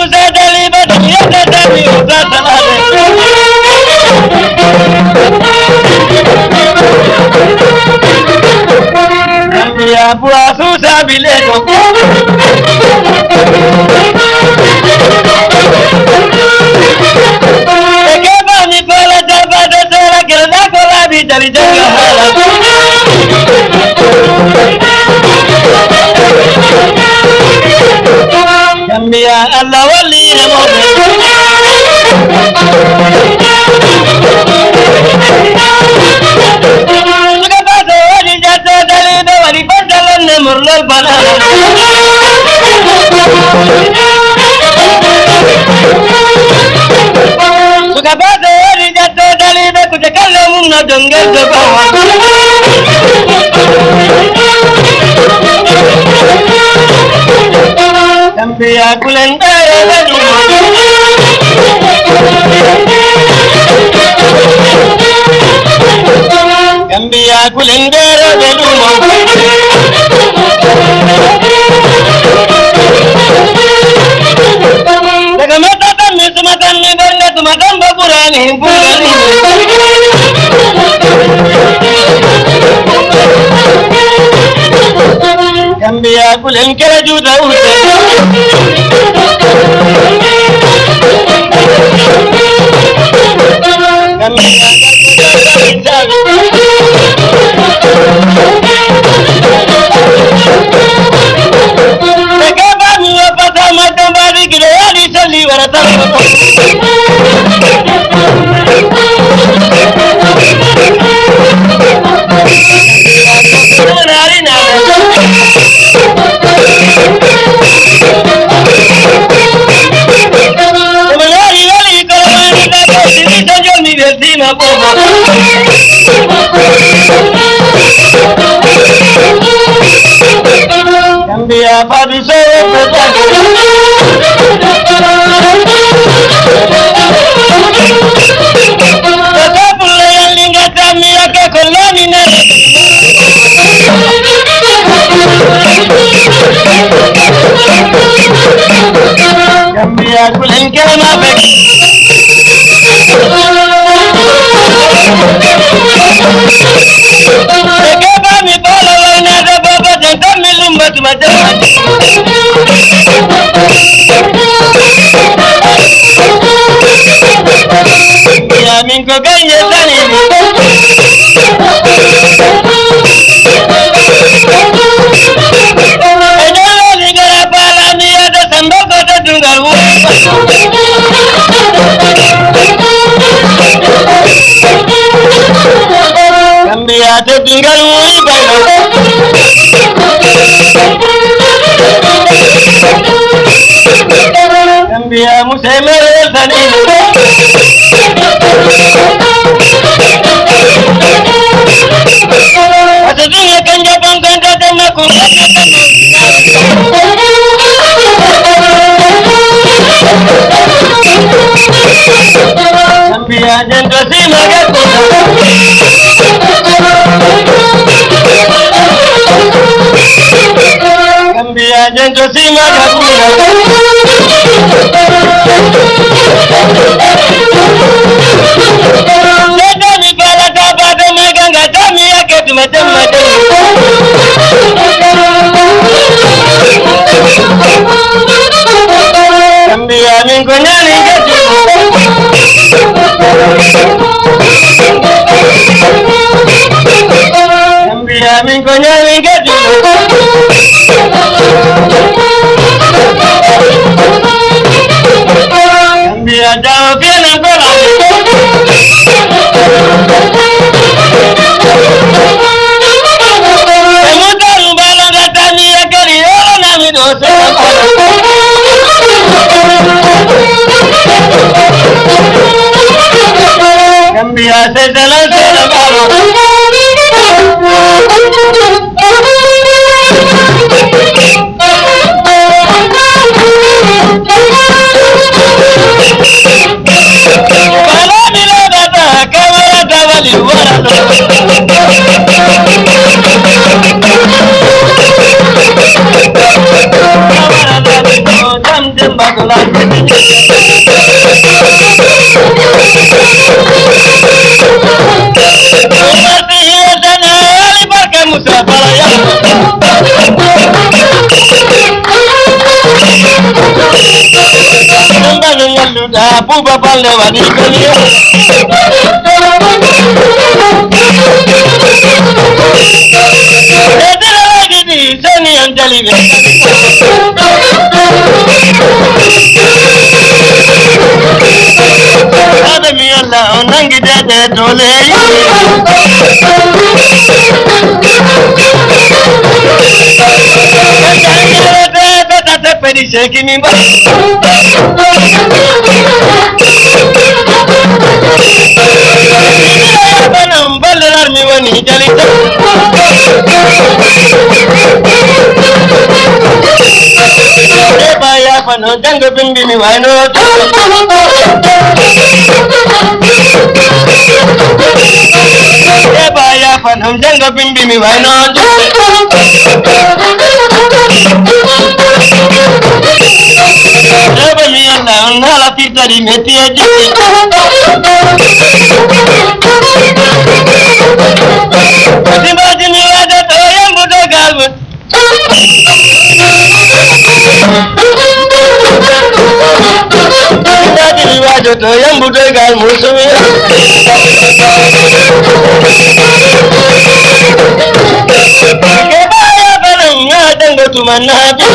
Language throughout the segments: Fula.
Musa Daliba Dunyata Dami Uta Salade Gambia Bua Susa Bileto Ekeba mi kola Jalba Dosera Gerda Kola Bijali Janga Hala Gambia Allah Wali Remote Suka Paso Wali Jata Daliba Wali Pantalan Murlal Banana Suka Paso Wali Jata Daliba Kutakallamu Na Dungal Jabawa Gambia Kulendaya Badu Gambia Kulendaya Badu Daga matatan ni sumatan ni banda sumatan bakurani bulani Gambia Kulen kera juda ute Gambia Dekaba miwa pata matambari kireyadi sali waratama Gambia Babi Gambia Kulen Kerama Bek Dekaba mi bala wana da baba janta mi lumba tumatama Ya minko ganye tani Ejala ligara pala mi ada samboko ta dungaru Gambia te dungaru ibana Gambia musemere tani Atadunga kanja pangkanta tema kungkata Gambia jento sima gakuna Gambia jento sima gakuna Leta mi pala taba tama ganga tami yake tumatema Gambia minko nyani gati Gambia minko nyani gati Gambia dawa piana kola Emuta mbala gatani ya kari yola na midosa Gambia se tala baro Pupa palle wadi kaliya edela gidi sani anjali be adami Allah onangi de dole de pedi shekini ba banam balar mi wani jalita e baya pano jango bimbi mi wano e baya pano jango bimbi mi wano ebe mi Allah nala titari meti aji Dimajini wada to yang budo galmut Dimajini wada to yang budo galmut sumi Kebaya barang ngadang gotuman nabi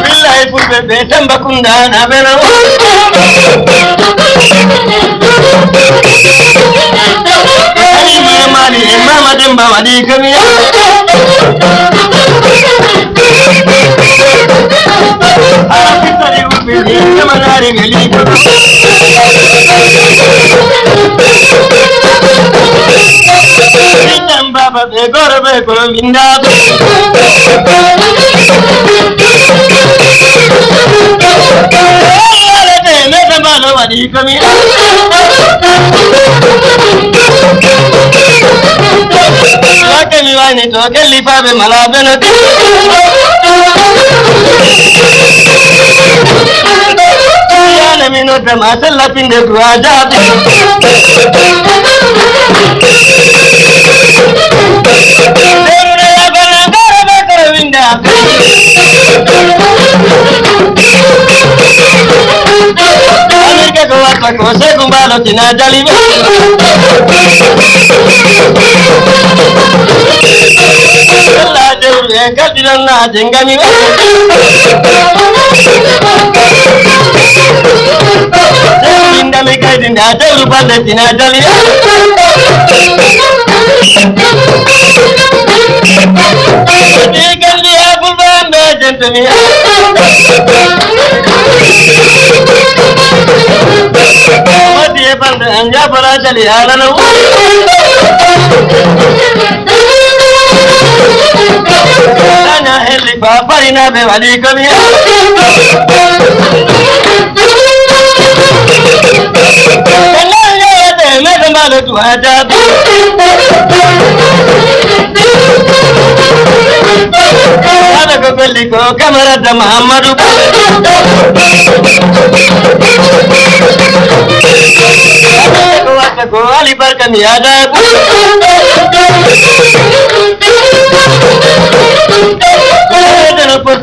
Billahi pulbe betam bakunda nabena Mali mama demba wadi kamiya Arafitari ubili kamanari meli Bitam baba be gorbe ko minda Ala de meta malo wadi kamiya Kami wani to kelli fabe malabena yana mino da masalla pinde duaja Demre ya balangara bakara winda Amerika ko wata ko se kumbalo tina jaliba Allah jawre kadiran na jengami Inda me kaidinda jawru pande tina jaliba Digal dia bulbambe jentami Mati pande anja para jali alanu Tanya heli papa ina be wali kami Kenanya de me kembali tu aja Ada kebeli ko kamera da Muhammadu Ada ko Ali Barkami ada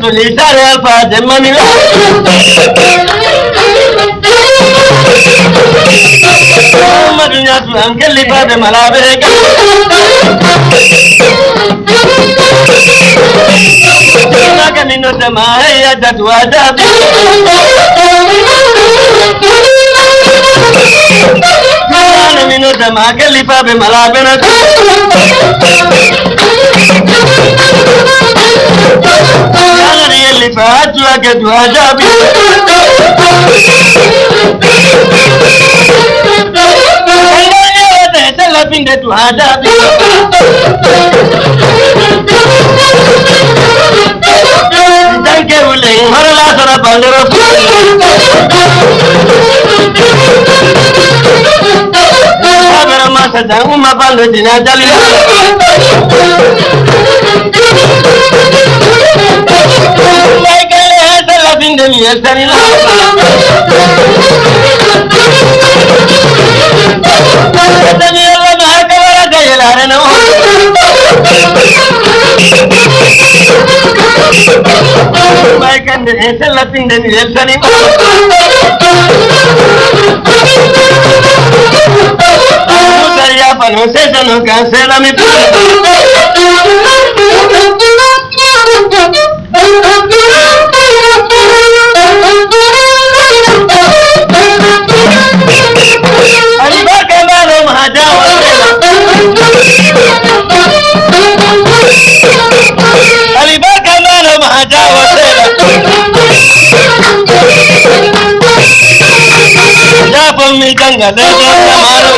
Tulisan alfa demani Madunya tu angkel lipat malabeka Maka minut damai ada dua adab Mana minut damai angkel lipat malabeka Lipat dua ke dua jabi, kayaknya ada salah pindah dua jabi. Tangke ulang, malah sana bandar. Agar masa da uma balodina jali mai kale hada la binde mi esari la tani Allah ma kabara gayela reno mai kande hada la binde mi esari ya pano se no cancela mi aliba kamano mahajawa aliba kamano mahajawa ya pon mi ganga de kamaro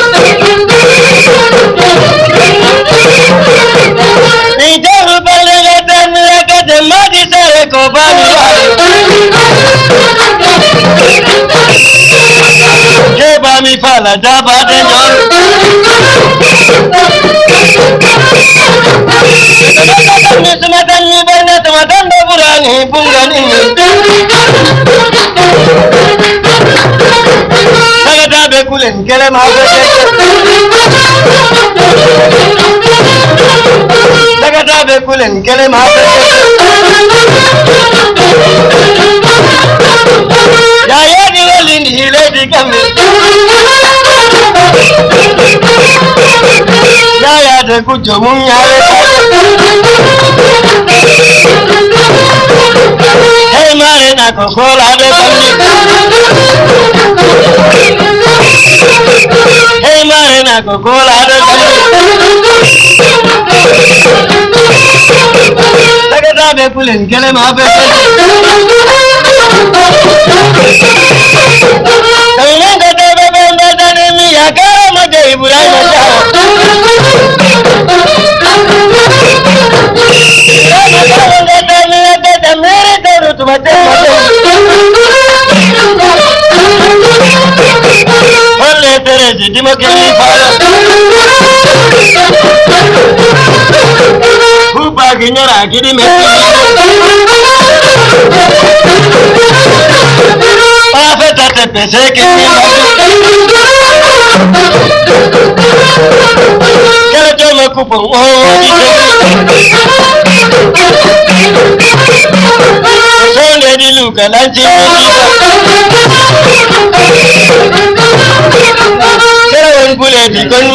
ni jaru balega tamira ka de madi sare ko bani ke ba mi fala da ba de jor ni sumatan ni bana tamatan da burani bungani saga da be kulen kele ma be Sagada be kulen kele ma ya ya ni wali ni le di kame ya de kujo mun ya le hey mare na ko kola de kame hey mare na ko kola de kame Sagada be kulen kele ma be Kainga de be benda dani mi ya kara ma de Ibrahim ja Kainga de mi de mere de rut ma de Holle tere ji mo ke ni fara Upa ginyora gidi me Pafeta te pese que yo me ocupo Son de diluca la chiquita Pero un buleti con un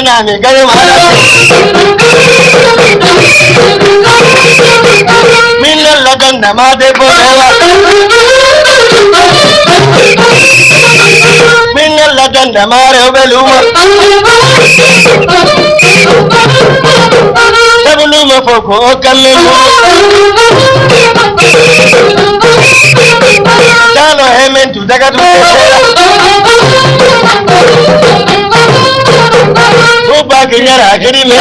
nami gare mala min la ganda ma de bolewa min la ganda ma re beluma sabuluma foko okalle dalo hementu daga tu Upa kinyara kiri me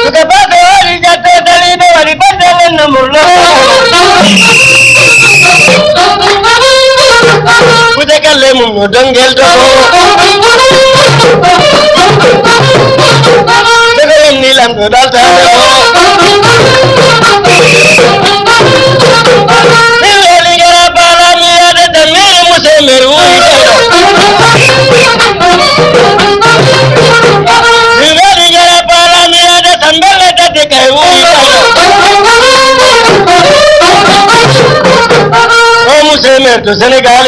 Suka pakai wali jatuh dari wali pada nomor lo Kuda kalemu nodongel do Sekarang nilam kodal tanda Nilai gara para miada dan mere musim meru Semer to Senegal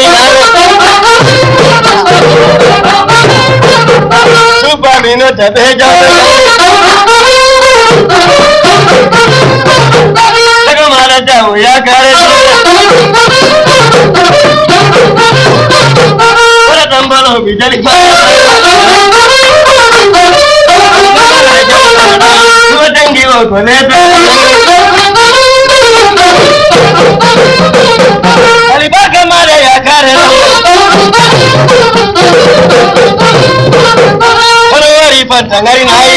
Supa mino te beja Saka mara jauh ya kare Ora tambalo bijali Supa tengi wo kone Alibaka Tangari nahi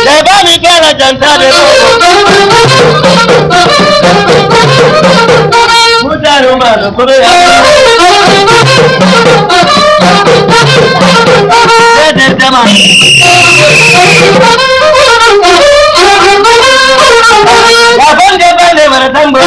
Jabani kala janta de Mutaru mano kore Dede jama Labon jabane maratambo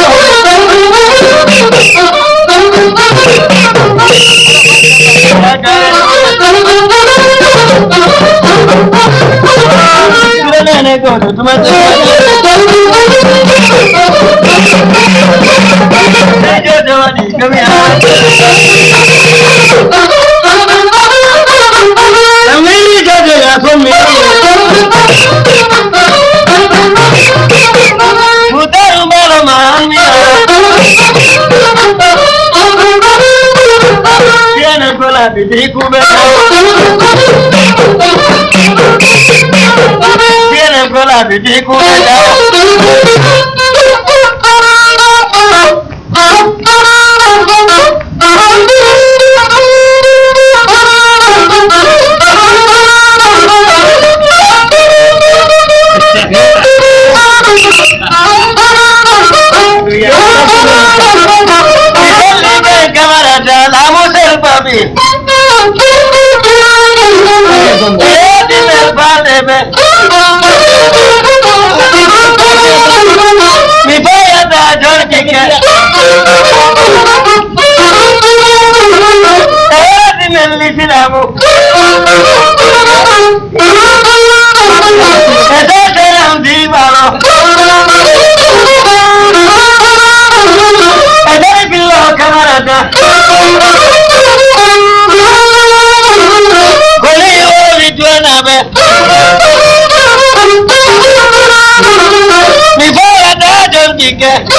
Viene con la película mi voy a dar Jorge que dime el licinamo eso será un divano eso es lo camarada con el lituana mi voy a dar Jorge que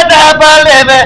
में बाले में